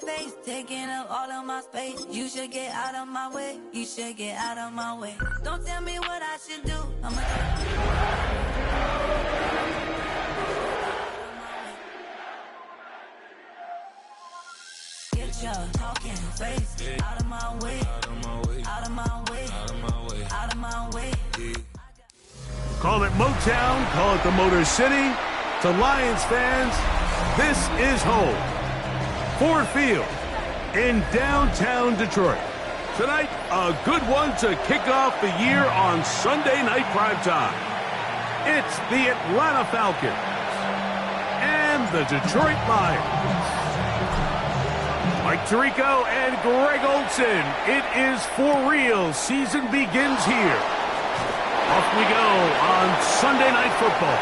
face, taking up all of my space. You should get out of my way. You should get out of my way. Don't tell me what I should do. Get your talking face out of my way. Out of my way. Out of my way. Out of my way. Out of my way. Call it Motown, call it the Motor City. To Lions fans, this is home. Ford Field in downtown Detroit. Tonight, a good one to kick off the year on Sunday night primetime. It's the Atlanta Falcons and the Detroit Lions. Mike Tirico and Greg Olson, it is for real. Season begins here. Off we go on Sunday Night Football.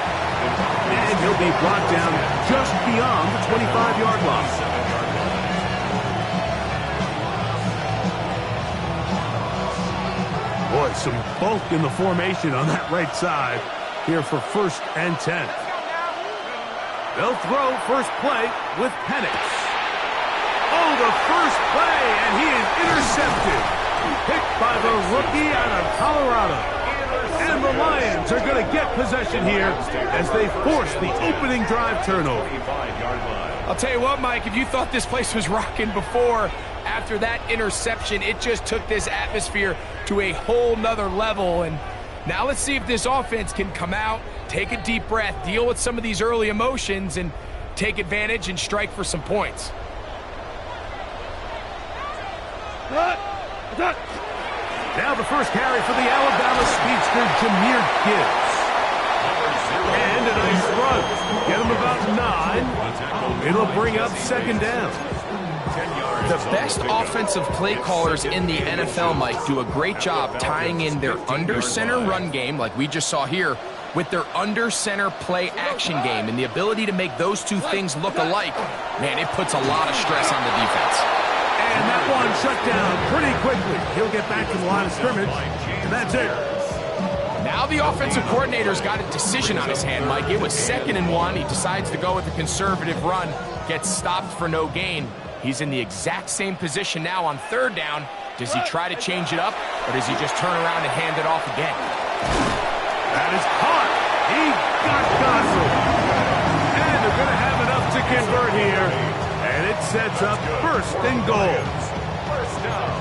And he'll be brought down just beyond the 25-yard line. Boy, some bulk in the formation on that right side here for 1st and 10. They'll throw first play with Penix. Oh, the first play, and he is intercepted. Picked by the rookie out of Colorado. And the Lions are going to get possession here as they force the opening drive turnover. I'll tell you what, Mike, if you thought this place was rocking before, after that interception, it just took this atmosphere to a whole nother level. And now let's see if this offense can come out, take a deep breath, deal with some of these early emotions, and take advantage and strike for some points. Now the first carry for the Alabama speedster, Jahmyr Gibbs. And a nice run. Get him about 9. It'll bring up 2nd down. The best offensive play callers in the NFL, Mike, do a great job tying in their under-center run game, like we just saw here, with their under-center play action game. And the ability to make those two things look alike, man, it puts a lot of stress on the defense. And that one shut down pretty quickly. He'll get back to the line of scrimmage, and that's it. Now the offensive coordinator's got a decision on his hand, Mike. It was 2nd and 1. He decides to go with a conservative run, gets stopped for no gain. He's in the exact same position now on 3rd down. Does he try to change it up, or does he just turn around and hand it off again? That is caught. He got Gossel. And they're going to have enough to convert here. And it sets up 1st and goal.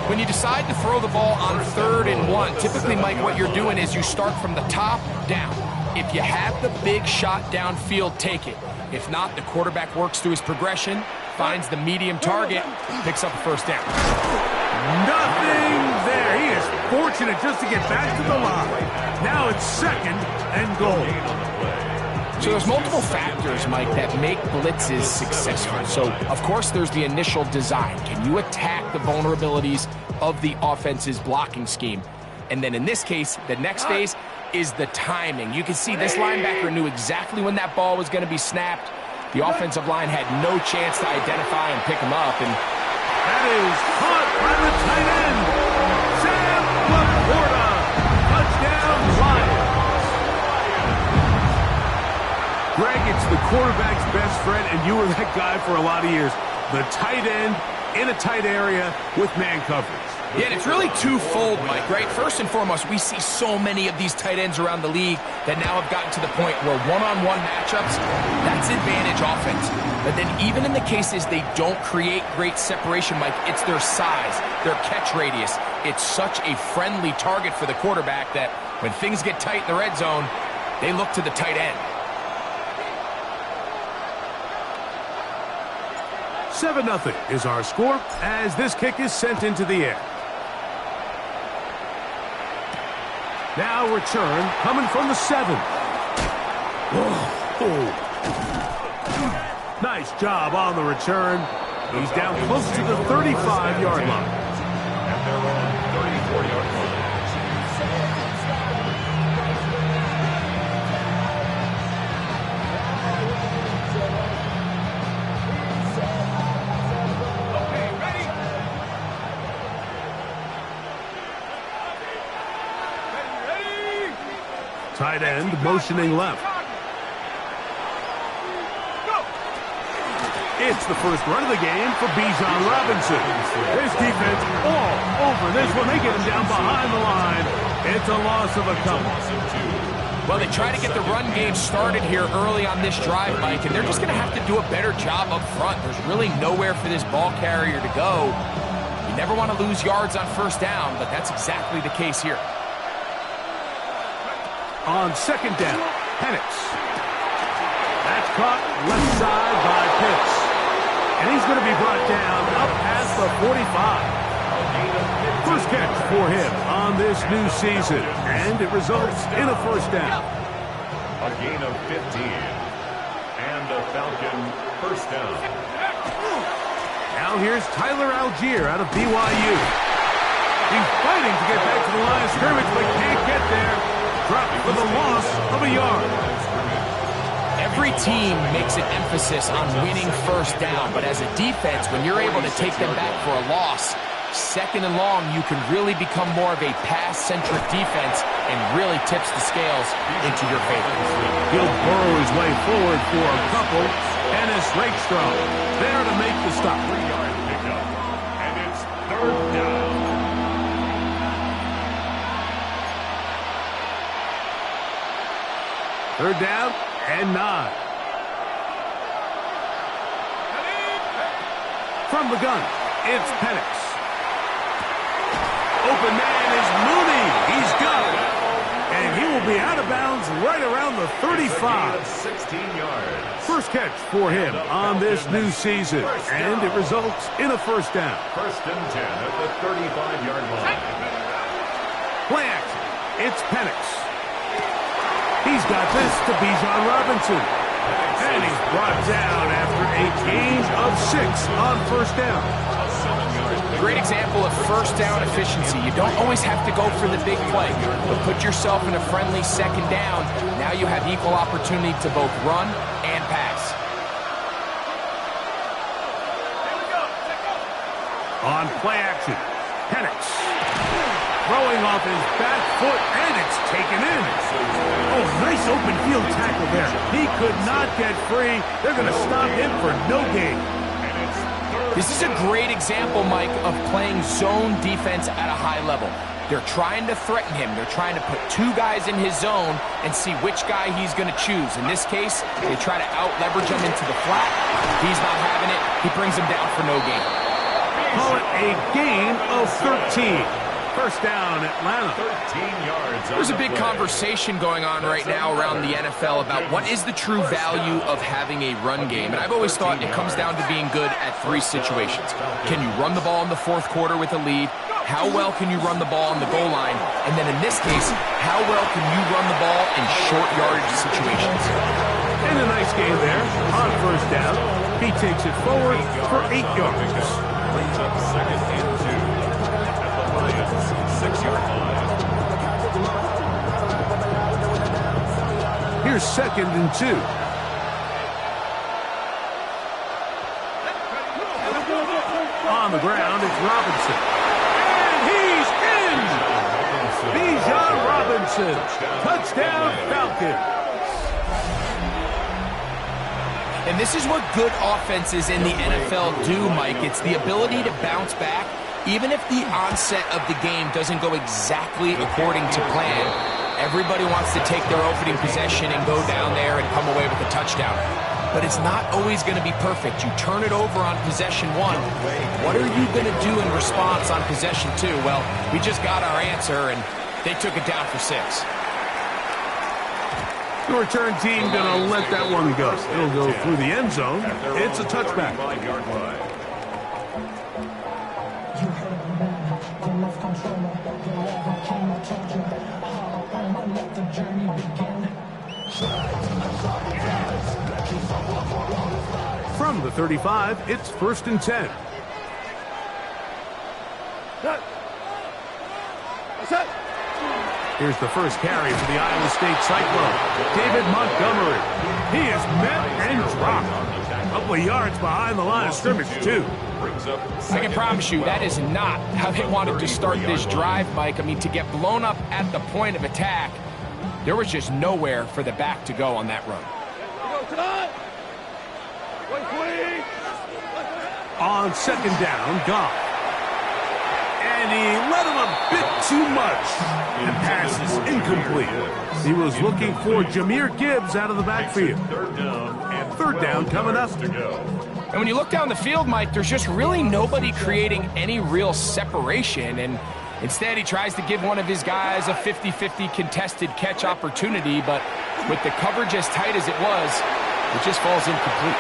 When you decide to throw the ball on 3rd and 1, typically, Mike, what you're doing is you start from the top down. If you have the big shot downfield, take it. If not, the quarterback works through his progression, finds the medium target, picks up a 1st down. Nothing there. He is fortunate just to get back to the line. Now it's 2nd and goal. So there's multiple factors, Mike, that make blitzes successful. So, of course, there's the initial design. Can you attack the vulnerabilities of the offense's blocking scheme? And then in this case, the next phase is the timing. You can see this linebacker knew exactly when that ball was going to be snapped. The offensive line had no chance to identify and pick him up. And that is caught by the tight end, Sam Laporta. Touchdown, Lions. Greg, it's the quarterback's best friend, and you were that guy for a lot of years. The tight end in a tight area with man coverage. Yeah, and it's really twofold, Mike, right? First and foremost, we see so many of these tight ends around the league that now have gotten to the point where one-on-one matchups, that's advantage offense. But then even in the cases they don't create great separation, Mike, it's their size, their catch radius. It's such a friendly target for the quarterback that when things get tight in the red zone, they look to the tight end. 7-0 is our score as this kick is sent into the air. Now return coming from the 7. Nice job on the return. He's down close to the 35-yard line. At their own 34-yard line. Tight end motioning left. It's the first run of the game for Bijan Robinson. His defense all over this one. They get him down behind the line. It's a loss of a couple. Well, they try to get the run game started here early on this drive, Mike, and they're just going to have to do a better job up front. There's really nowhere for this ball carrier to go. You never want to lose yards on first down, but that's exactly the case here. On second down, Penix. That's caught left side by Pitts. And he's going to be brought down up past the 45. First catch for him on this new season, and it results in a first down. A gain of 15. And a Falcon first down. Now here's Tyler Algier out of BYU. He's fighting to get back to the line of scrimmage, but can't get there. Dropped for the loss of a yard. Every team makes an emphasis on winning first down, but as a defense, when you're able to take them back for a loss, second and long, you can really become more of a pass-centric defense and really tips the scales into your favor. He'll burrow his way forward for a couple, and it's Rakestraw there to make the stop. 3-yard pickup, and it's third down. Third down and 9. From the gun, it's Penix. Open man is Mooney. He's got it. And he will be out of bounds right around the 35. 16 yards. First catch for him on this new season. And it results in a first down. First and 10 at the 35-yard line. Play action. It's Penix. He's got this to Bijan Robinson. And he's brought down after a gain of 6 on first down. Great example of first down efficiency. You don't always have to go for the big play, but put yourself in a friendly second down. Now you have equal opportunity to both run and pass. On play action, Penix. Throwing off his back foot, and it's taken in. Oh, nice open field tackle there. He could not get free. They're going to stop him for no gain. This is a great example, Mike, of playing zone defense at a high level. They're trying to threaten him. They're trying to put 2 guys in his zone and see which guy he's going to choose. In this case, they try to out-leverage him into the flat. He's not having it. He brings him down for no gain. Call it a gain of 13. First down, Atlanta. 13 yards. There's a big conversation going on right now around the NFL about what is the true value of having a run game. And I've always thought it comes down to being good at 3 situations. Can you run the ball in the fourth quarter with a lead? How well can you run the ball on the goal line? And then in this case, how well can you run the ball in short yardage situations? And a nice game there on first down. He takes it forward for 8 yards. Brings up second and 2. 6-yard line. Here's second and 2. On the ground, it's Robinson. And he's in! Bijan Robinson. Touchdown, Falcons. And this is what good offenses in the NFL do, Mike. It's the ability to bounce back. Even if the onset of the game doesn't go exactly according to plan, everybody wants to take their opening possession and go down there and come away with a touchdown. But it's not always going to be perfect. You turn it over on possession 1. What are you going to do in response on possession 2? Well, we just got our answer, and they took it down for 6. The return team going to let that one go. It'll go through the end zone. It's a touchback. From the 35, it's first and 10. Here's the first carry for the Iowa State Cyclone. David Montgomery. He is met and dropped. A couple of yards behind the line of scrimmage, too. I can promise you that is not how they wanted to start this drive, Mike. I mean, to get blown up at the point of attack, there was just nowhere for the back to go on that run. On second down, Goff. And he let him a bit too much. The pass is incomplete. He was looking for Jahmyr Gibbs out of the backfield. Third down coming up. And when you look down the field, Mike, there's just really nobody creating any real separation. And instead, he tries to give one of his guys a 50-50 contested catch opportunity. But with the coverage as tight as it was, it just falls incomplete.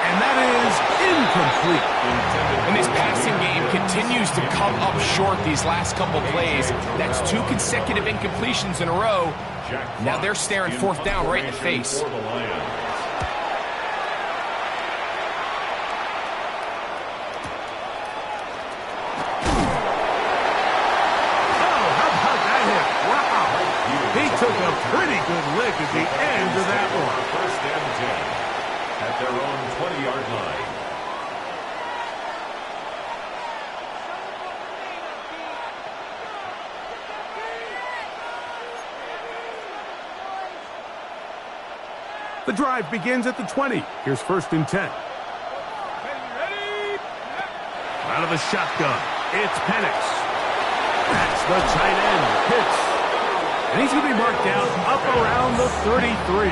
And that is incomplete. And this passing game continues to come up short these last couple plays. That's 2 consecutive incompletions in a row. Now they're staring fourth down right in the face. Took a pretty good lick at the end of that one. First and 10 at their own 20-yard line. The drive begins at the 20. Here's first and 10. Out of the shotgun, it's Penix. That's the tight end, Pitts. And he's going to be marked down up around the 33.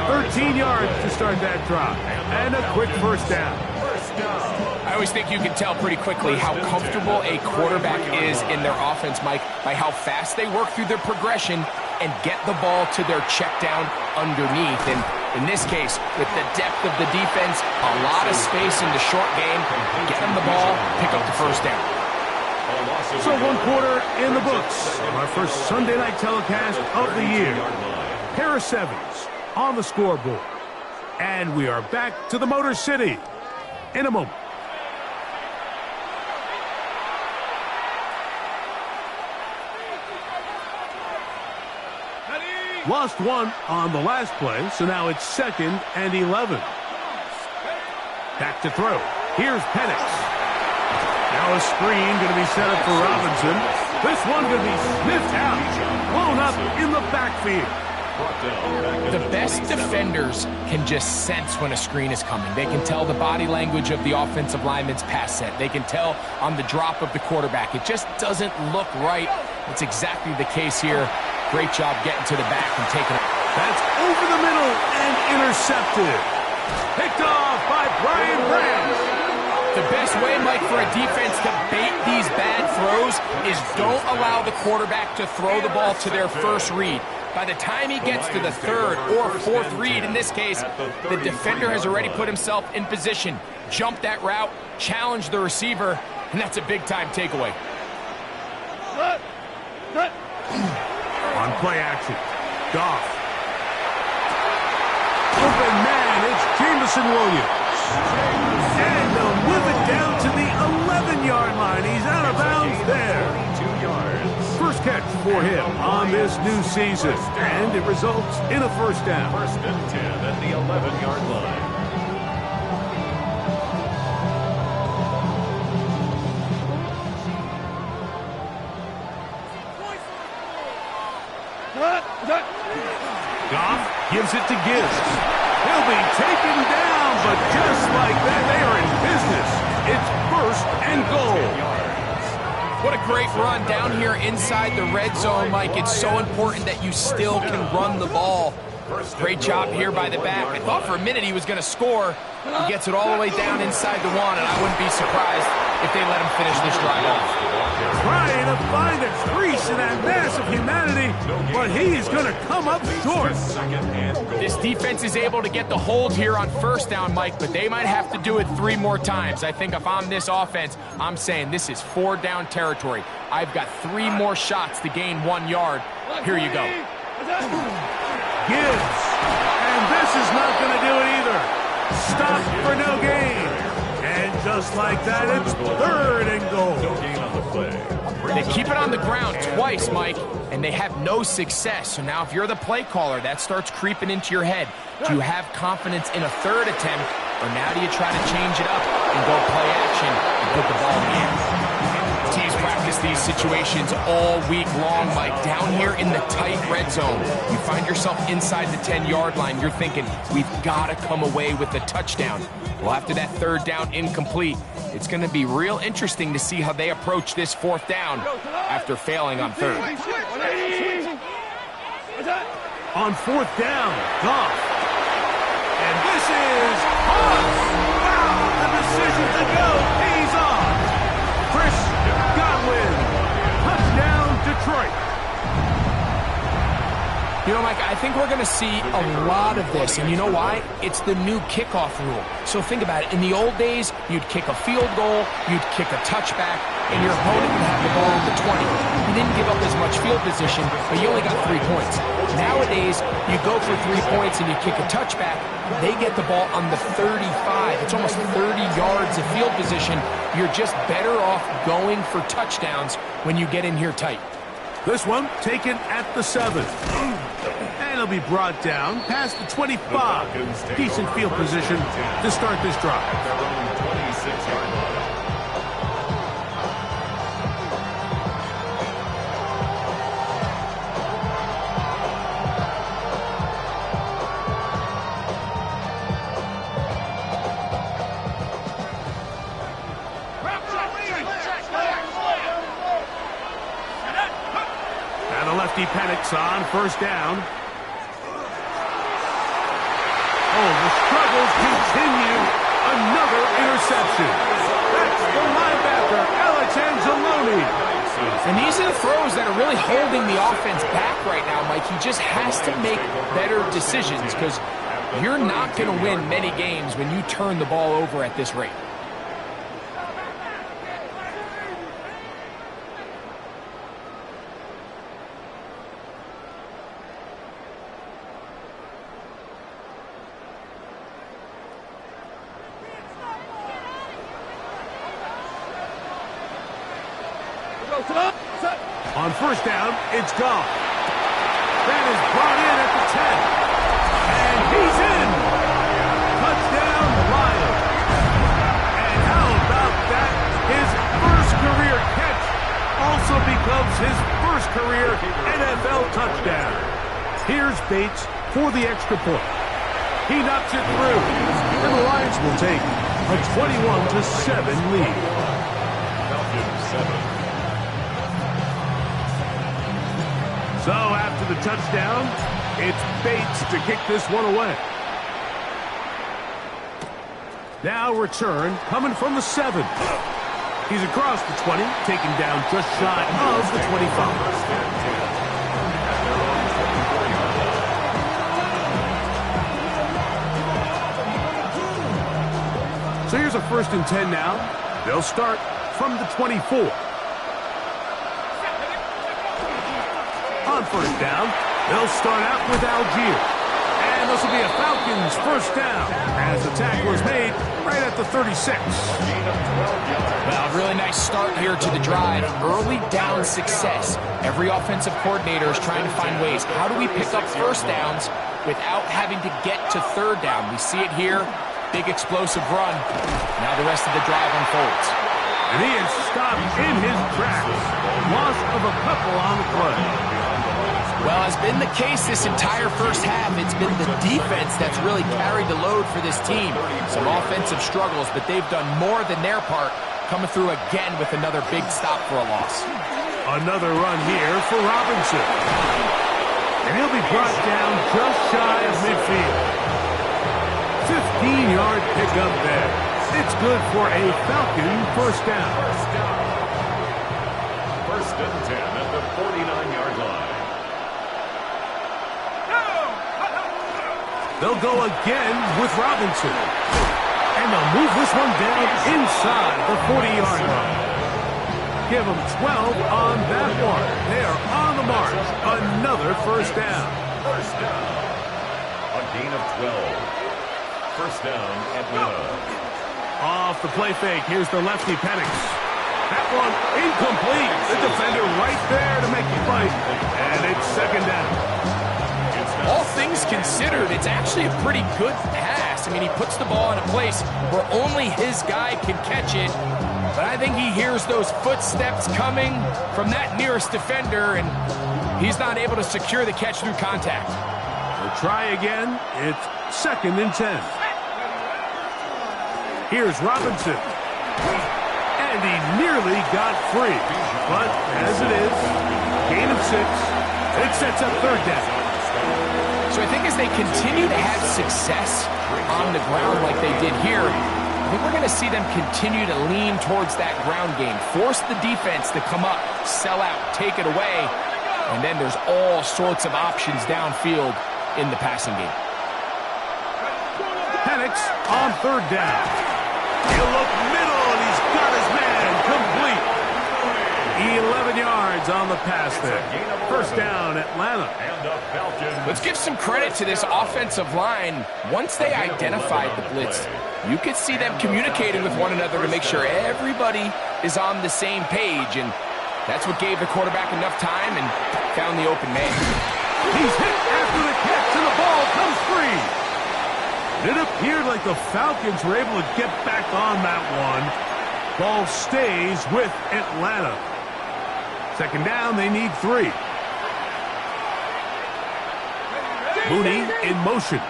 13 yards to start that drive. And a quick first down. I always think you can tell pretty quickly how comfortable a quarterback is in their offense, Mike, by how fast they work through their progression and get the ball to their check down underneath. And in this case, with the depth of the defense, a lot of space in the short game, get them the ball, pick up the first down. So one quarter in the books. Our first Sunday night telecast of the year. Pair of sevens on the scoreboard. And we are back to the Motor City in a moment. Lost one on the last play, so now it's 2nd and 11. Back to throw. Here's Penix. Now a screen going to be set up for Robinson. This one going to be sniffed out. Blown up in the backfield. The best defenders can just sense when a screen is coming. They can tell the body language of the offensive lineman's pass set. They can tell on the drop of the quarterback. It just doesn't look right. It's exactly the case here. Great job getting to the back and taking it. That's over the middle and intercepted. Picked off by Brian Branch. The best way, Mike, for a defense to bait these bad throws is don't allow the quarterback to throw the ball to their first read. By the time he gets to the 3rd or 4th read, in this case, the defender has already put himself in position. Jump that route, challenge the receiver, and that's a big-time takeaway. On play action, Goff. Open man, it's Jameson Williams. And they'll move it down to the 11-yard line. He's out of bounds there. 2 yards. First catch for him on this new season. And it results in a first down. First and 10 at the 11-yard line. Goff gives it to Gibbs. He'll be taken down, but just like that, they are in business. It's first and goal. What a great run down here inside the red zone, Mike. It's so important that you still can run the ball. Great job here by the back. I thought for a minute he was going to score. He gets it all the way down inside the 1, and I wouldn't be surprised if they let him finish this drive off. Trying to find a crease in that mass of humanity, but he is going to come up short. This defense is able to get the hold here on first down, Mike, but they might have to do it 3 more times. I think if I'm this offense, I'm saying this is 4 down territory. I've got 3 more shots to gain 1 yard. Here you go. Gibbs, and this is not going to do it either. Stop for no gain. And just like that, it's 3rd and goal. No gain on the play. They keep it on the ground twice, Mike, and they have no success. So now if you're the play caller, that starts creeping into your head. Do you have confidence in a 3rd attempt, or now do you try to change it up and go play action and put the ball in the air? Teams practiced these situations all week long, Mike. Down here in the tight red zone, you find yourself inside the 10-yard line. You're thinking, we've got to come away with a touchdown. Well, after that third down incomplete, it's going to be real interesting to see how they approach this fourth down after failing on third. On fourth down, Goff. And this is off. Wow, the decision to go pays off. Chris Godwin, touchdown Detroit. You know, Mike, I think we're going to see a lot of this, and you know why? It's the new kickoff rule. So think about it. In the old days, you'd kick a field goal, you'd kick a touchback, and your opponent would have the ball at the 20. You didn't give up as much field position, but you only got 3 points. Nowadays, you go for 3 points and you kick a touchback, they get the ball on the 35. It's almost 30 yards of field position. You're just better off going for touchdowns when you get in here tight. This one taken at the 7. And it'll be brought down past the 25. Decent field position to start this drive. Their own 26-yard line. And the lefty panics on first down. Oh, the struggles continue. Another interception. That's the linebacker, Alex Anzalone. And these are the throws that are really holding the offense back right now, Mike. He just has to make better decisions because you're not going to win many games when you turn the ball over at this rate. On first down, it's Goff. That is brought in at the 10. And he's in. Touchdown, Lions. And how about that? His first career catch also becomes his first career NFL touchdown. Here's Bates for the extra point. He knocks it through. And the Lions will take a 21-7 lead. Falcons 7. So after the touchdown, it's Bates to kick this one away. Now return coming from the 7. He's across the 20, taken down just shy of the 25. So here's a 1st and 10 now. They'll start from the 24. On first down, they'll start out with Algier. And this will be a Falcons first down as the tackle is made right at the 36. Well, really nice start here to the drive. Early down success. Every offensive coordinator is trying to find ways. How do we pick up first downs without having to get to third down? We see it here. Big explosive run. Now the rest of the drive unfolds. And he is stopped in his tracks. Loss of a couple on the play. Well, as been the case this entire first half, it's been the defense that's really carried the load for this team. Some offensive struggles, but they've done more than their part, coming through again with another big stop for a loss. Another run here for Robinson. And he'll be brought down just shy of midfield. 15-yard pickup there. It's good for a Falcon first down. First and 10 at the 49-yard line. They'll go again with Robinson. And they'll move this one down inside the 40-yard line. Give them 12 on that one. They are on the march. Another first down. First down. A gain of 12. First down, Atlanta. Off the play fake. Here's the lefty Penix. That one incomplete. The defender right there to make the fight. And it's second down. All things considered, it's actually a pretty good pass. I mean, he puts the ball in a place where only his guy can catch it. But I think he hears those footsteps coming from that nearest defender, and he's not able to secure the catch through contact. We'll try again. It's 2nd and 10. Here's Robinson. And he nearly got free. But as it is, gain of 6. It sets up 3rd down. So I think as they continue to have success on the ground like they did here, I think we're going to see them continue to lean towards that ground game. Force the defense to come up, sell out, take it away. And then there's all sorts of options downfield in the passing game. Penix on 3rd down. He'll look middle, and he's got his man complete. 11 yards on the pass there. 1st down, Atlanta. Let's give some credit to this offensive line. Once they identified the blitz, you could see them communicating with one another to make sure everybody is on the same page, and that's what gave the quarterback enough time and found the open man. He's hit after the catch, and the ball comes free. It appeared like the Falcons were able to get back on that one. Ball stays with Atlanta. 2nd down, they need 3. Mooney in motion.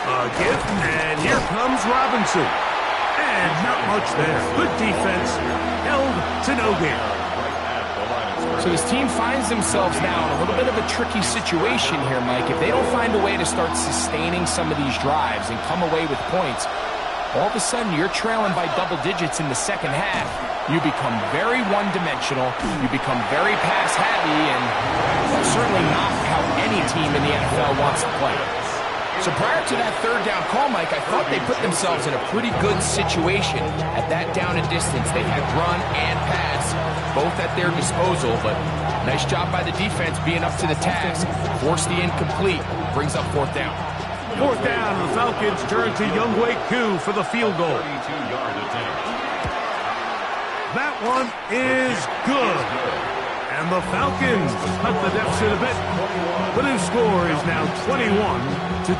A gift, and here comes Robinson. And not much there. Good defense, held to no gain. So this team finds themselves now in a little bit of a tricky situation here, Mike. If they don't find a way to start sustaining some of these drives and come away with points, all of a sudden you're trailing by double digits in the 2nd half. You become very one-dimensional, you become very pass-heavy, and that's certainly not how any team in the NFL wants to play. So prior to that 3rd down call, Mike, I thought they put themselves in a pretty good situation. At that down and distance, they had run and pass both at their disposal, but nice job by the defense being up to the task. Force the incomplete, brings up 4th down. 4th down, the Falcons turn to Younghoe Koo for the field goal. That one is good. And the Falcons cut the deficit a bit. The new score is now 21-10.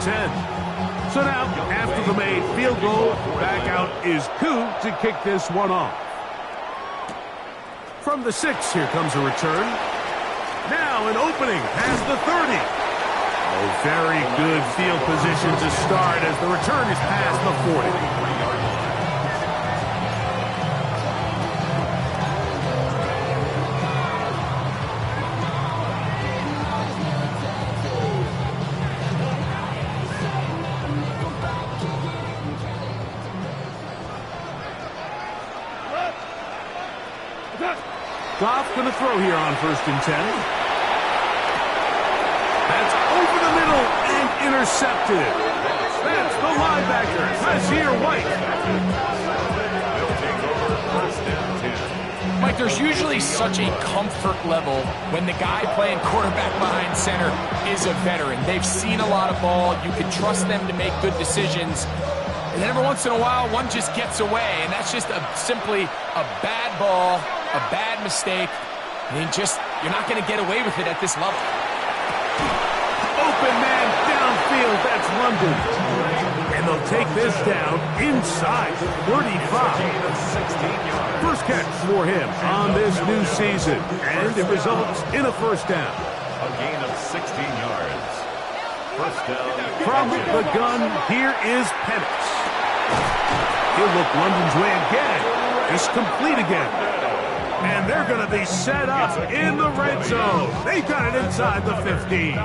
So now, after the made field goal, back out is Koo to kick this one off. From the 6, here comes a return. Now an opening past the 30. Oh, very good field position to start as the return is past the 40. Goff going to throw here on 1st and 10. That's over the middle and intercepted. That's the linebacker, Rasir White. Mike, there's usually such a comfort level when the guy playing quarterback behind center is a veteran. They've seen a lot of ball. You can trust them to make good decisions. And then every once in a while, one just gets away, and that's just simply a bad ball, a bad mistake. I mean, you're not going to get away with it at this level. Open man downfield, that's London. And they'll take this down inside the 35. First catch for him on this new season, and it results in a 1st down. A gain of 16 yards. 1st down. From the gun, here is Penix. He'll look London's way again. It's complete again. And they're going to be set up in the red zone. They got it inside the 15.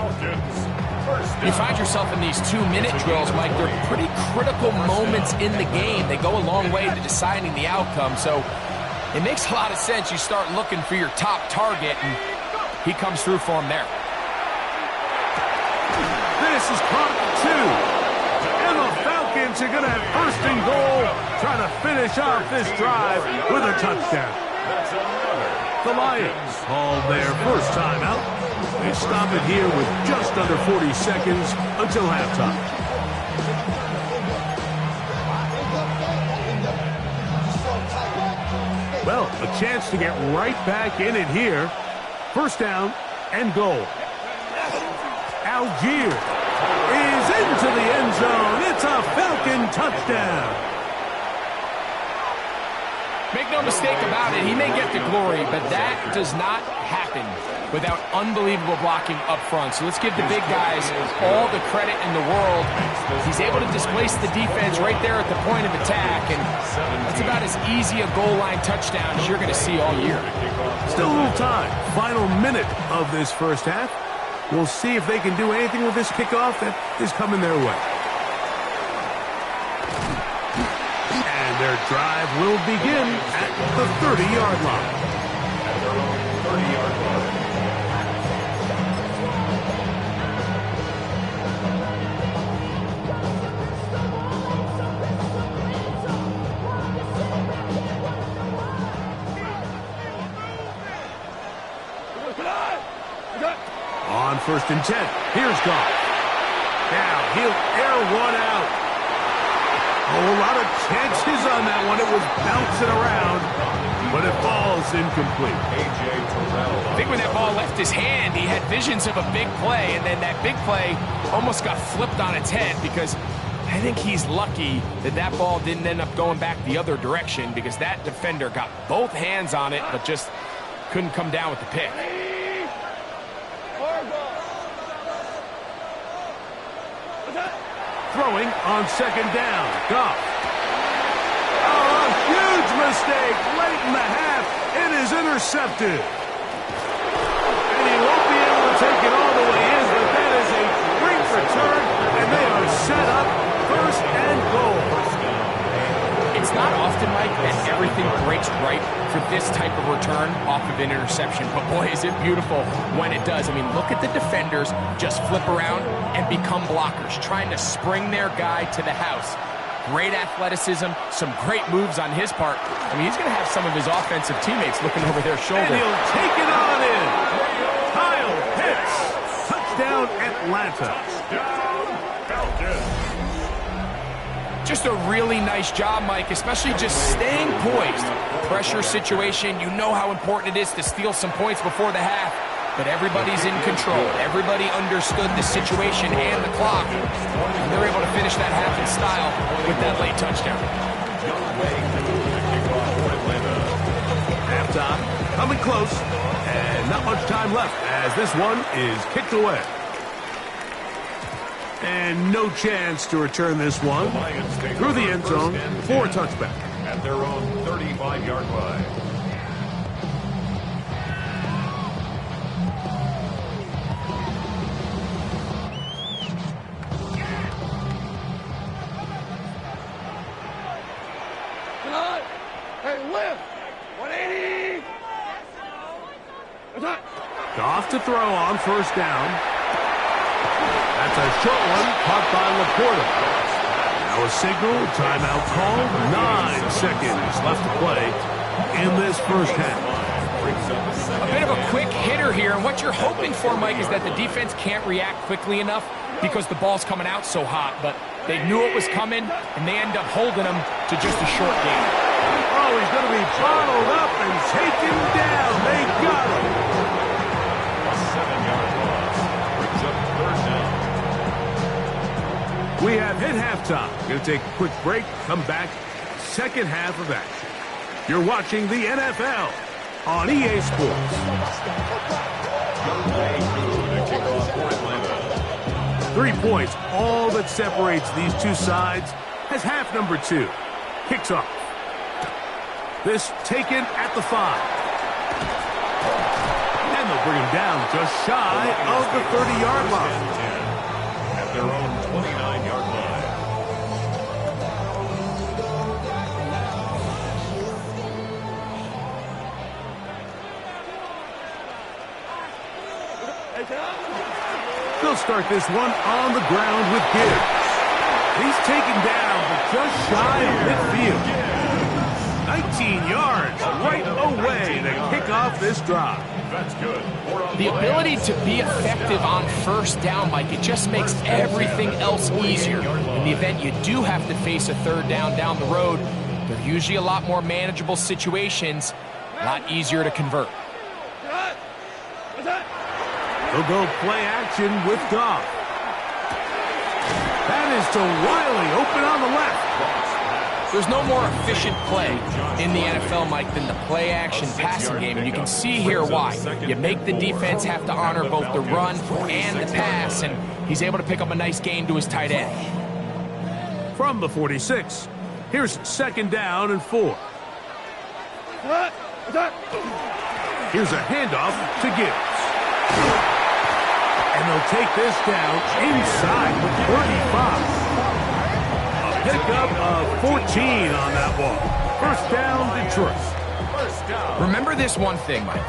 You find yourself in these 2-minute drills, Mike. They're pretty critical moments in the game. They go a long way to deciding the outcome. So it makes a lot of sense. You start looking for your top target, and he comes through for him there. This is caught 2. And the Falcons are going to have 1st and goal, trying to finish off this drive with a touchdown. The Lions called their first timeout. They stop it here with just under 40 seconds until halftime. Well, a chance to get right back in it here. 1st down and goal. Algier is into the end zone. It's a Falcon touchdown. Make no mistake about it, he may get the glory, but that does not happen without unbelievable blocking up front. So let's give the big guys all the credit in the world. He's able to displace the defense right there at the point of attack, and that's about as easy a goal line touchdown as you're going to see all year. Still a little time. Final minute of this first half. We'll see if they can do anything with this kickoff that is coming their way. And their drive will begin at the 30-yard line. At their own 30-yard line. On 1st and 10, here's Goff. Now he'll air one out. Oh, a lot of chances on that one. It was bouncing around, but it falls incomplete. I think when that ball left his hand, he had visions of a big play, and then that big play almost got flipped on its head because I think he's lucky that that ball didn't end up going back the other direction because that defender got both hands on it but just couldn't come down with the pick. Throwing on 2nd down. Goff. Oh, a huge mistake late in the half. It is intercepted. And he won't be able to take it all the way in, but that is a great return, and they are set up 1st and goal. It's not often, Mike, that everything breaks right for this type of return off of an interception. But boy, is it beautiful when it does. I mean, look at the defenders just flip around and become blockers, trying to spring their guy to the house. Great athleticism, some great moves on his part. I mean, he's going to have some of his offensive teammates looking over their shoulder. And he'll take it on in. Kyle Pitts. Touchdown, Atlanta. Touchdown, Falcons. Just a really nice job, Mike, especially just staying poised. Pressure situation, you know how important it is to steal some points before the half, but everybody's in control. Everybody understood the situation and the clock, and they're able to finish that half in style with that late touchdown. Halftime coming close, and not much time left as this one is kicked away. And no chance to return this one through the end zone for a touchback. At their own 35-yard line. Hey, lift! 180! Goff to throw on 1st down. That's a short one, caught by Laporta. Now a signal, timeout called. 9 seconds left to play in this first half. A bit of a quick hitter here, and what you're hoping for, Mike, is that the defense can't react quickly enough because the ball's coming out so hot, but they knew it was coming, and they end up holding them to just a short game. Oh, he's going to be bottled up and taken down. They got him. A 7-yard loss. Brings up 3rd down. We have hit halftime. Going to take a quick break, come back, second half of action. You're watching the NFL on EA Sports. 3 points, all that separates these two sides as half number 2 kicks off. This taken at the 5. And they'll bring him down just shy of the 30-yard line. At their own 29-yard line. They'll start this one on the ground with Gibbs. He's taken down, but just shy of midfield. 19 yards right away to kick off this drive. That's good. The ability to be effective on 1st down, Mike, it just makes everything else easier. In the event you do have to face a 3rd down the road, they're usually a lot more manageable situations, a lot easier to convert. He'll go play action with Goff. That is to Wiley, open on the left. There's no more efficient play in the NFL, Mike, than the play-action passing game, and you can see here why. You make the defense have to honor both the run and the pass, and he's able to pick up a nice gain to his tight end. From the 46, here's 2nd down and 4. Here's a handoff to Gibbs. And they'll take this down inside the 35. A pickup of 14 on that ball. 1st down, Detroit. Remember this one thing, Mike.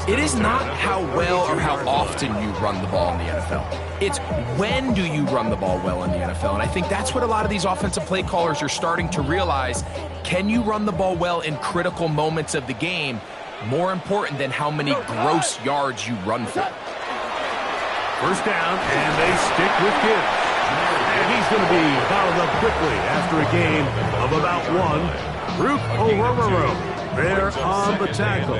It is not how well or how often you run the ball in the NFL. It's when do you run the ball well in the NFL. And I think that's what a lot of these offensive play callers are starting to realize. Can you run the ball well in critical moments of the game? More important than how many gross yards you run for. 1st down, and they stick with Gibbs. And he's going to be fouled up quickly after a game of about 1. Rook Orororo there on the tackle.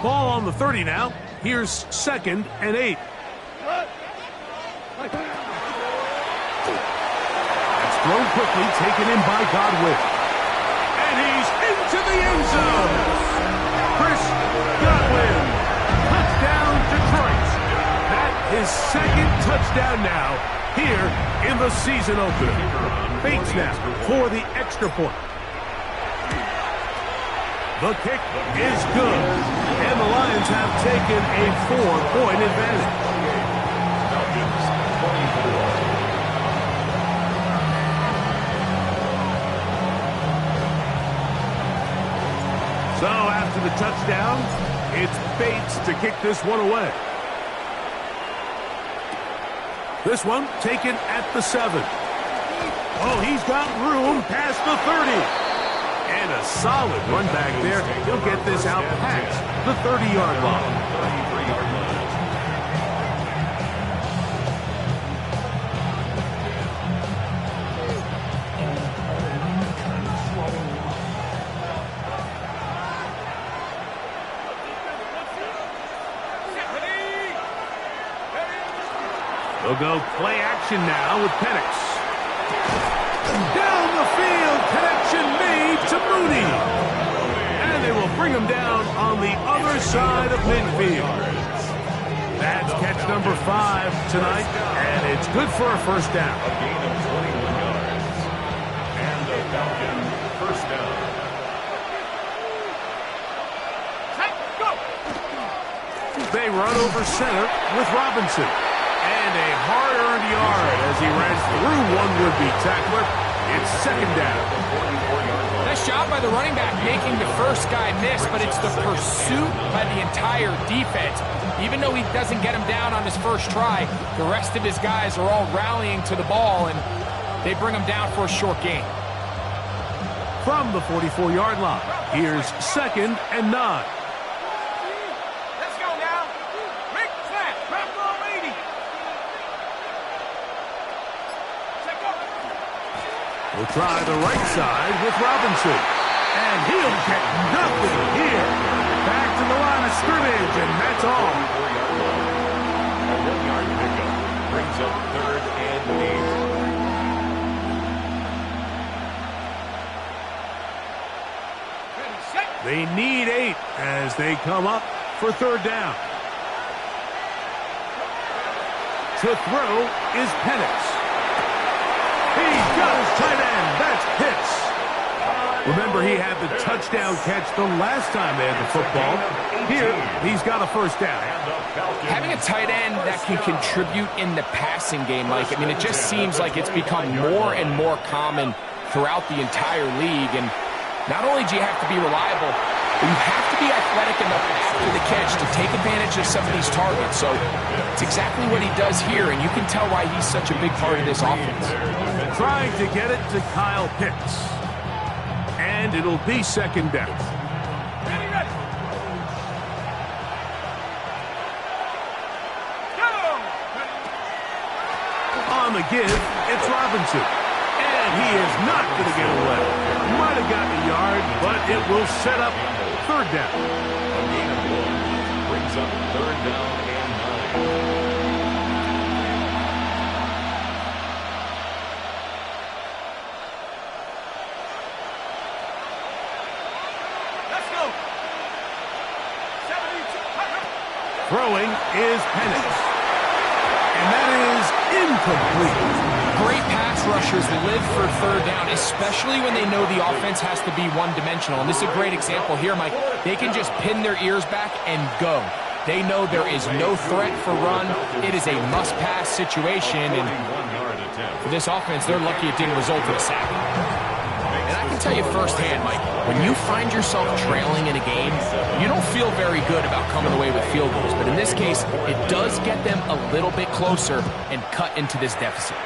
Ball on the 30 now. Here's 2nd and 8. That's thrown quickly, taken in by Godwin. And he's into the end zone. Chris Godwin. Touchdown, Detroit. That is 2nd touchdown now here in the season opener. Bates now for the extra point. The kick is good, and the Lions have taken a 4-point advantage. So after the touchdown, it's Bates to kick this one away. This one taken at the 7. Oh, he's got room past the 30. And a solid run back there. He'll get this out past the 30-yard line. They'll go play action now with Penix. Down the field, connection made to Mooney. And they will bring him down on the other side of midfield. That's catch number 5 tonight, and it's good for a 1st down. A gain of 21 yards. And the Falcon 1st down. They run over center with Robinson. And a hard-earned yard as he ran through one would-be tackler. It's 2nd down. Nice job by the running back making the first guy miss, but it's the pursuit by the entire defense. Even though he doesn't get him down on his first try, the rest of his guys are all rallying to the ball, and they bring him down for a short gain. From the 44-yard line, here's 2nd and 9. We'll try the right side with Robinson. And he'll get nothing here. Back to the line of scrimmage, and that's all. A 1-yard pickup brings up 3rd and 8. They need 8 as they come up for 3rd down. To throw is Penix. He's got his tight end. That's Pitts. Remember, he had the touchdown catch the last time they had the football. Here, he's got a 1st down. Having a tight end that can contribute in the passing game, Mike, I mean, it just seems like it's become more and more common throughout the entire league. And not only do you have to be reliable, but you have to be athletic enough after the catch to take advantage of some of these targets. So it's exactly what he does here, and you can tell why he's such a big part of this offense. Trying to get it to Kyle Pitts. And it'll be 2nd down. On the give, it's Robinson. And he is not going to get away. Might have gotten a yard, but it will set up 3rd down. A gain of 1 brings up 3rd down and 9. Throwing is Penix. And that is incomplete. Great pass rushers live for third down, especially when they know the offense has to be one-dimensional. And this is a great example here, Mike. They can just pin their ears back and go. They know there is no threat for run. It is a must-pass situation. And for this offense, they're lucky it didn't result in a sack. And I can tell you firsthand, Mike, when you find yourself trailing in a game, you don't feel very good about coming away with field goals. But in this case, it does get them a little bit closer and cut into this deficit.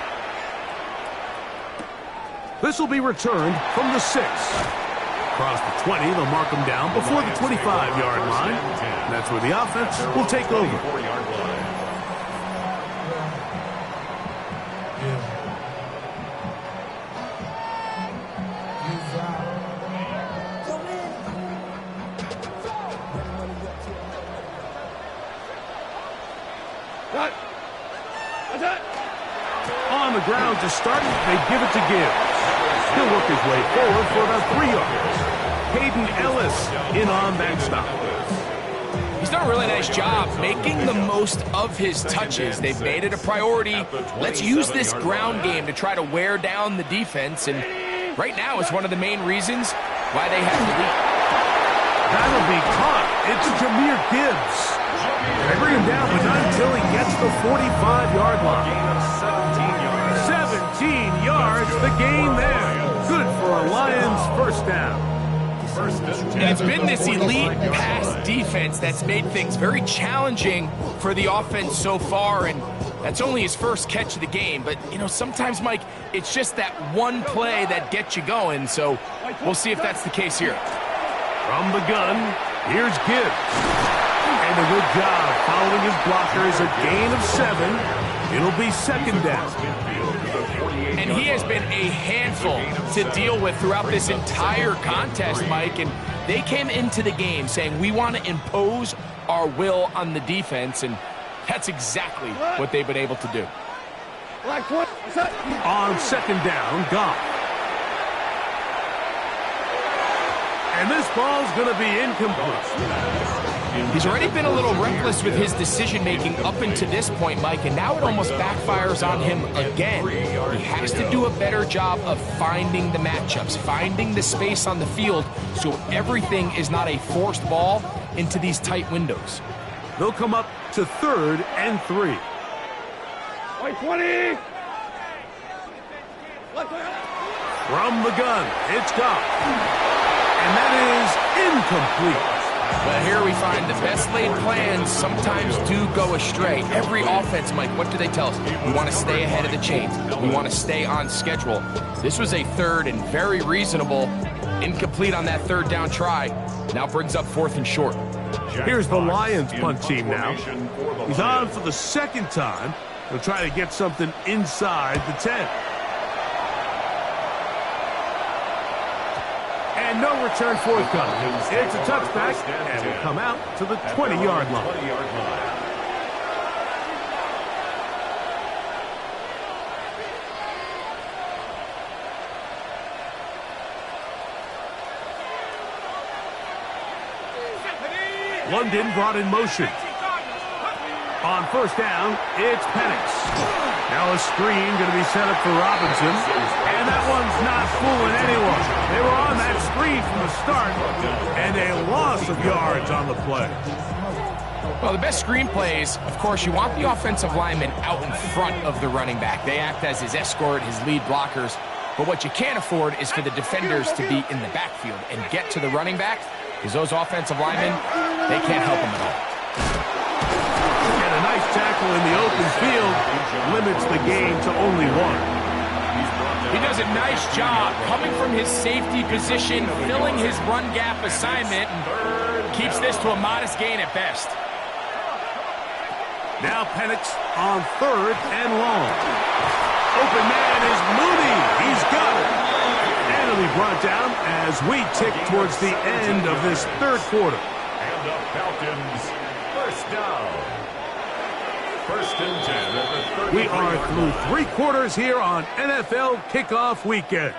This will be returned from the 6. Across the 20, they'll mark them down before the 25-yard line. And that's where the offense will take over. On the ground to start, they give it to Gibbs. He'll work his way forward for about 3 yards. Hayden Ellis in on that stop. He's done a really nice job making the most of his touches. They've made it a priority. Let's use this ground game to try to wear down the defense. And right now it's one of the main reasons why they have the lead. That'll be caught. It's Jahmyr Gibbs. They bring him down, but not until he gets the 45-yard line. 17 yards, the gain there. Good for a Lions first down. And it's been this elite pass defense that's made things very challenging for the offense so far, and that's only his first catch of the game. But, you know, sometimes, Mike, it's just that one play that gets you going, so we'll see if that's the case here. From the gun, here's Gibbs. And a good job following his blockers, a gain of 7. It'll be second down. And he has been a handful to deal with throughout this entire contest, Mike. And they came into the game saying, we want to impose our will on the defense. And that's exactly what they've been able to do. On second down, Goff. And this ball's going to be incomplete. He's already been a little reckless with his decision-making up until this point, Mike, and now it almost backfires on him again. He has to do a better job of finding the matchups, finding the space on the field, so everything is not a forced ball into these tight windows. They'll come up to 3rd and 3. White 20! From the gun, it's Goff. And that is incomplete. But here we find the best laid plans sometimes do go astray. Every offense, Mike, what do they tell us? We want to stay ahead of the chains. We want to stay on schedule. This was a 3rd and very reasonable. Incomplete on that 3rd down try. Now brings up 4th and short. Here's the Lions punt team now. He's on for the 2nd time. He'll try to get something inside the 10. And no return forthcoming. It's a touchback, and will come out to the 20-yard line. London brought in motion. On 1st down, it's Penix. Now a screen going to be set up for Robinson. And that one's not fooling anyone. They were on that screen from the start, and a loss of yards on the play. Well, the best screen plays, of course, you want the offensive lineman out in front of the running back. They act as his escort, his lead blockers. But what you can't afford is for the defenders to be in the backfield and get to the running back, because those offensive linemen, they can't help them at all. And a nice tackle in the open field limits the game to only 1. He does a nice job coming from his safety position, filling his run gap assignment, and keeps this to a modest gain at best. Now Penix on 3rd and long. Open man is Mooney. He's got it. And it'll be brought down as we tick towards the end of this 3rd quarter. And the Falcons, 1st down. 1st and 10 at the 30. We are through 3 quarters here on NFL Kickoff Weekend.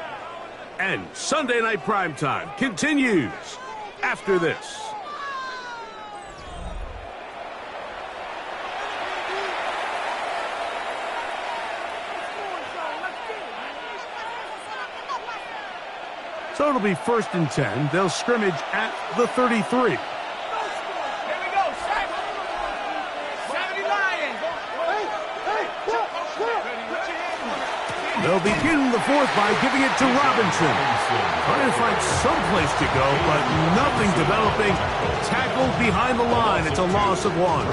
And Sunday Night Primetime continues after this. So it'll be 1st and 10. They'll scrimmage at the 33. They'll begin the 4th by giving it to Robinson. Trying to find some place to go, but nothing developing. Tackled behind the line. It's a loss of 1.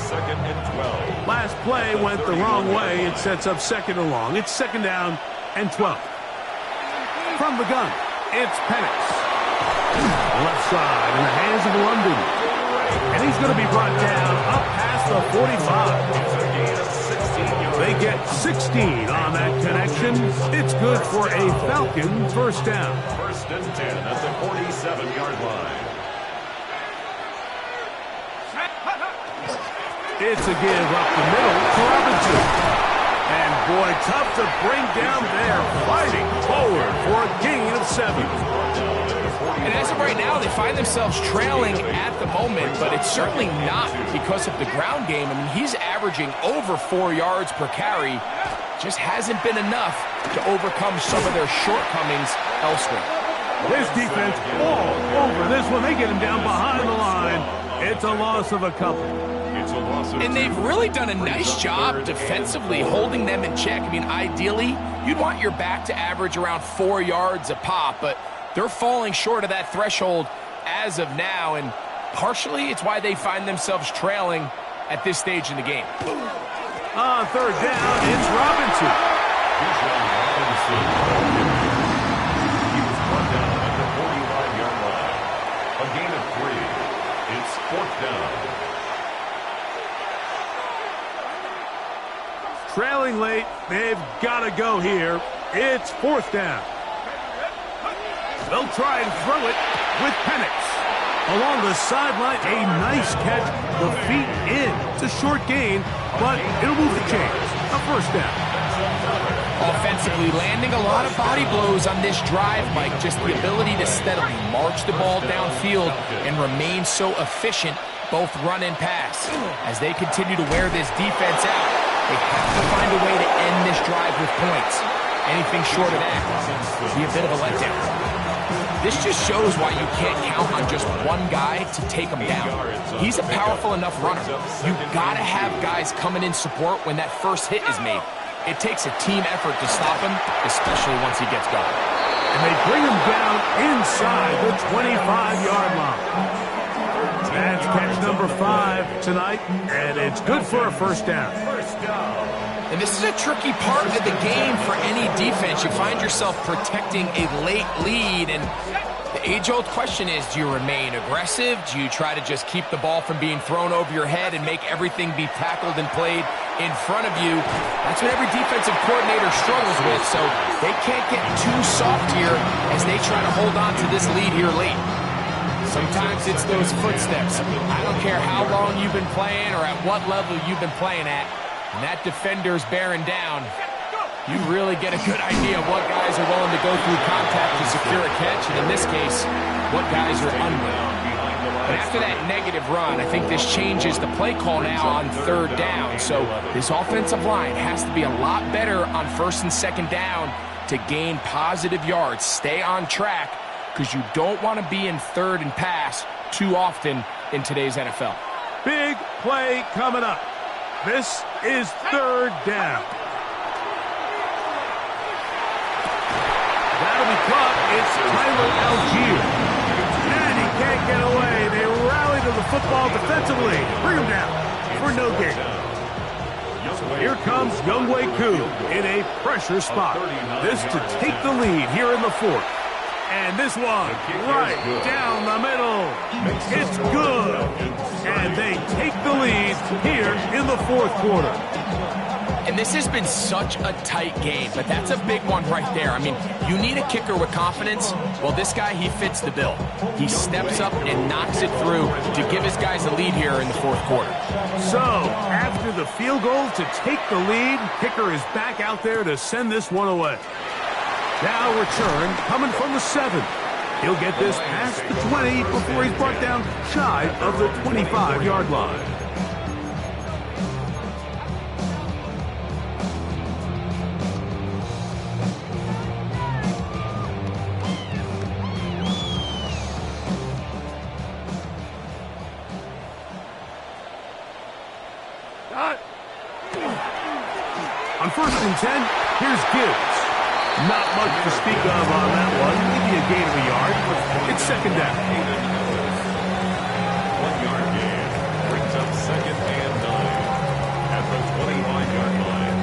2nd and 12. Last play went the wrong way. It sets up 2nd and long. It's 2nd down and 12. From the gun, it's Penix. Left side in the hands of London. And he's going to be brought down up past the 45. They get 16 on that connection. It's good for a Falcon 1st down. 1st and 10 at the 47-yard line. It's a give up the middle to Robinson. And boy, tough to bring down there. Fighting forward for a gain of 7. And as of right now, they find themselves trailing at the moment, but it's certainly not because of the ground game. I mean, he's averaging over 4 yards per carry. Just hasn't been enough to overcome some of their shortcomings elsewhere. This defense all over this one. They get him down behind the line. It's a loss of a couple. And they've really done a nice job defensively holding them in check. I mean, ideally, you'd want your back to average around 4 yards a pop, but they're falling short of that threshold as of now, and partially it's why they find themselves trailing at this stage in the game. On 3rd down, it's Robinson. He was brought down at the 45-yard line. A gain of 3. It's 4th down. Trailing late, they've got to go here. It's 4th down. They'll try and throw it with Penix. Along the sideline, a nice catch. The feet in. It's a short gain, but it'll move the chains. A 1st down. Offensively, landing a lot of body blows on this drive, Mike. Just the ability to steadily march the ball downfield and remain so efficient, both run and pass. As they continue to wear this defense out, they have to find a way to end this drive with points. Anything short of that would be a bit of a letdown. This just shows why you can't count on just one guy to take him down. He's a powerful enough runner. You've got to have guys coming in support when that first hit is made. It takes a team effort to stop him, especially once he gets going. And they bring him down inside the 25-yard line. That's catch number 5 tonight, and it's good for a 1st down. And this is a tricky part of the game for any defense. You find yourself protecting a late lead, and the age-old question is, do you remain aggressive? Do you try to just keep the ball from being thrown over your head and make everything be tackled and played in front of you? That's what every defensive coordinator struggles with, so they can't get too soft here as they try to hold on to this lead here late. Sometimes it's those footsteps. I don't care how long you've been playing or at what level you've been playing at. When that defender's bearing down, you really get a good idea of what guys are willing to go through contact to secure a catch, and in this case, what guys are unwilling. But after that negative run, I think this changes the play call now on 3rd down. So this offensive line has to be a lot better on 1st and 2nd down to gain positive yards. Stay on track, because you don't want to be in 3rd and pass too often in today's NFL. Big play coming up. This is 3rd down. That'll be caught. It's Tyler Algier. And he can't get away. They rally to the football defensively. Bring him down for no gain. Here comes Younghoe Koo in a pressure spot. This to take the lead here in the 4th. And this one right down the middle. It's good. And they take the lead here in the 4th quarter. And this has been such a tight game, but that's a big one right there. I mean, you need a kicker with confidence. Well, this guy, he fits the bill. He steps up and knocks it through to give his guys a lead here in the 4th quarter. So, after the field goal to take the lead, kicker is back out there to send this one away. Now return coming from the 7. He'll get this past the 20 before he's brought down shy of the 25-yard line. and 10. Here's Gibbs. Not much to speak of on that one. Maybe a gain of a yard. It's second down. 1 yard gain brings up second and 9 at the 25-yard line.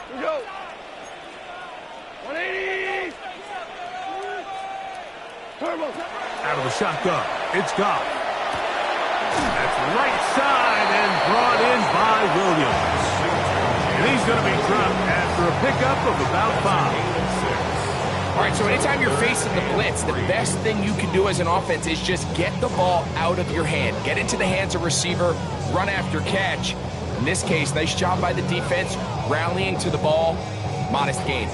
Here we go. 180. Out of the shotgun. It's Goff. That's right side and brought in by Williams. And he's going to be dropped after a pickup of about 5. All right, so anytime you're facing the blitz, the best thing you can do as an offense is just get the ball out of your hand. Get into the hands of receiver, run after catch. In this case, nice job by the defense, rallying to the ball, modest gain.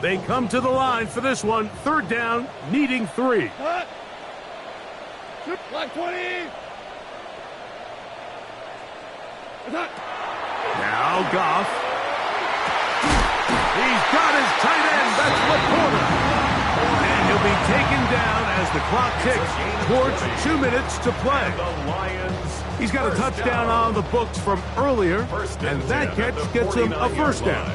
They come to the line for this one. Third down, needing 3. Black 20. Now Goff. He's got his tight end. That's LaPorta. And he'll be taken down as the clock ticks towards 2 minutes to play. He's got a touchdown on the books from earlier, and that catch gets him a first down.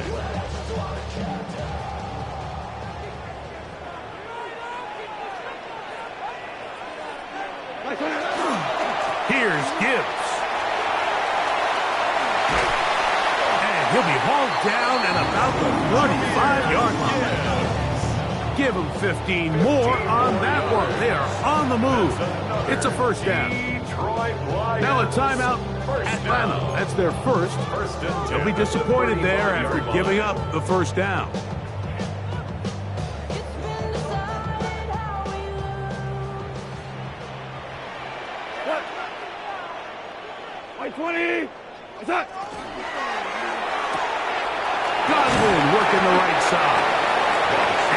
Here's Gibbs. And he'll be hauled down at about the 35-yard line. Give him 15 more on that one. They are on the move. It's a first down. Now a timeout. Atlanta. That's their first. They'll be disappointed there after giving up the first down. White 20. Attack. Godwin working the right side.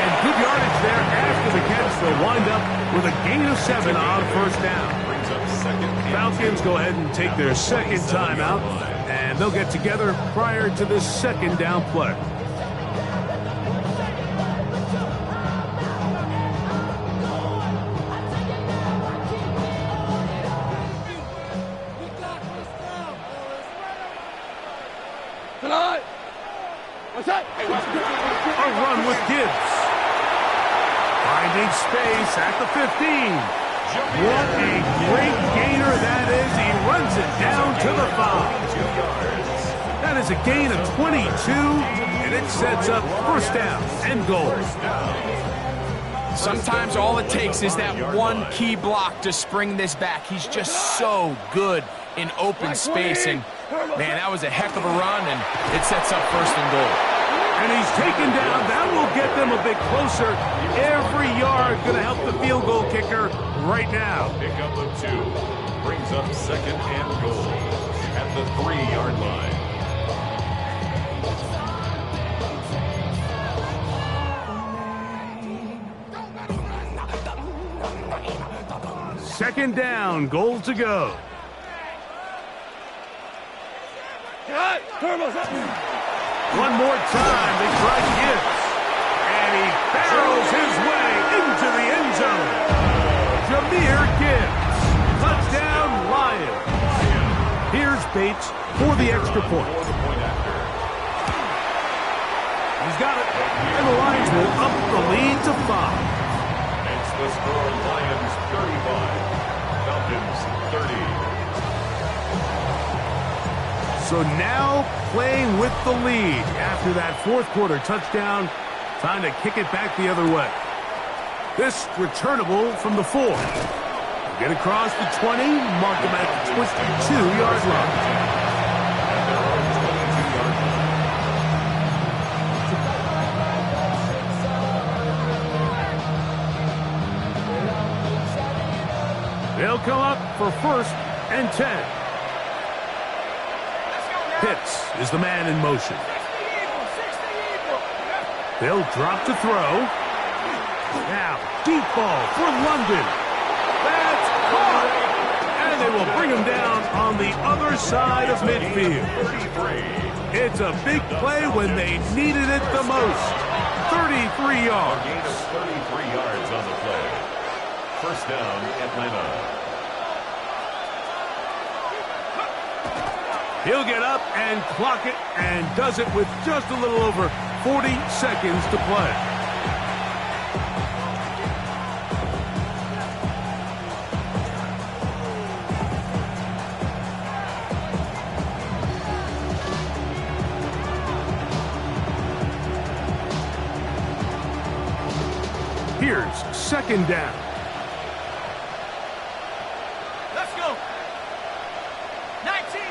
And good yardage there after the catch. They'll wind up with a gain of 7 on first down. Falcons go ahead and take their second timeout, and they'll get together prior to this second down play. Tonight. What's that? A run with Gibbs. Finding space at the 15. What a great gainer that is. He runs it down to the 5. That is a gain of 22, and it sets up first down and goal. Sometimes all it takes is that one key block to spring this back. He's just so good in open space, and man, that was a heck of a run, and it sets up first and goal. And he's taken down. That will get them a bit closer. Every yard going to help the field goal kicker right now. Pickup of 2 brings up second and goal at the 3-yard line. Second down, goal to go. One more time, they try Gibbs. And he barrels his way into the end zone. Jahmyr Gibbs. Touchdown, Lions. Here's Bates for the extra point. He's got it. And the Lions will up the lead to 5. It's the score, Lions 35, Falcons 30. So now playing with the lead after that fourth quarter touchdown. Time to kick it back the other way. This returnable from the 4. Get across the 20, mark them at the 22-yard line. They'll come up for first and 10. Pitts is the man in motion. They'll drop to throw. Now, deep ball for London. That's caught. And they will bring him down on the other side of midfield. It's a big play when they needed it the most. 33 yards. A gain of 33 yards on the play. First down, Atlanta. He'll get up and clock it, and does it with just a little over 40 seconds to play. Here's second down. Let's go. 19.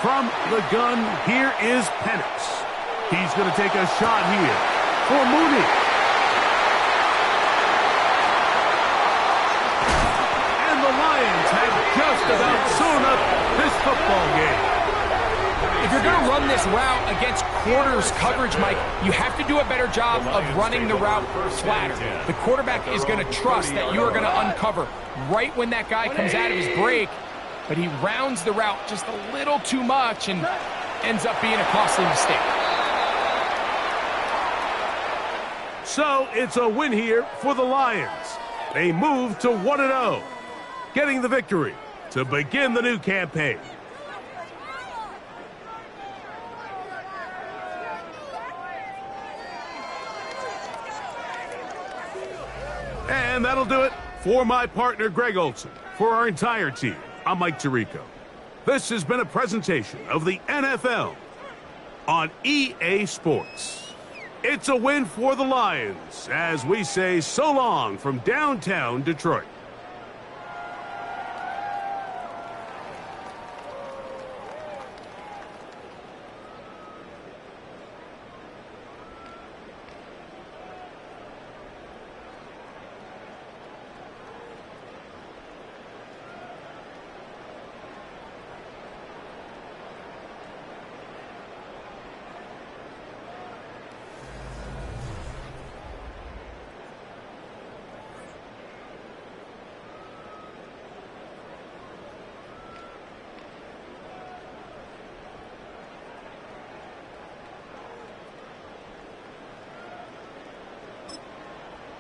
From the gun, here is Penix. He's going to take a shot here for Mooney. And the Lions have just about sewn up this football game. If you're going to run this route against quarters coverage, Mike, you have to do a better job of running the route flatter. The quarterback is going to trust that you are going to uncover right when that guy comes out of his break, but he rounds the route just a little too much and ends up being a costly mistake. So it's a win here for the Lions. They move to 1-0, getting the victory to begin the new campaign. And that'll do it for my partner, Greg Olson. For our entire team, I'm Mike Tirico. This has been a presentation of the NFL on EA Sports. It's a win for the Lions as we say so long from downtown Detroit.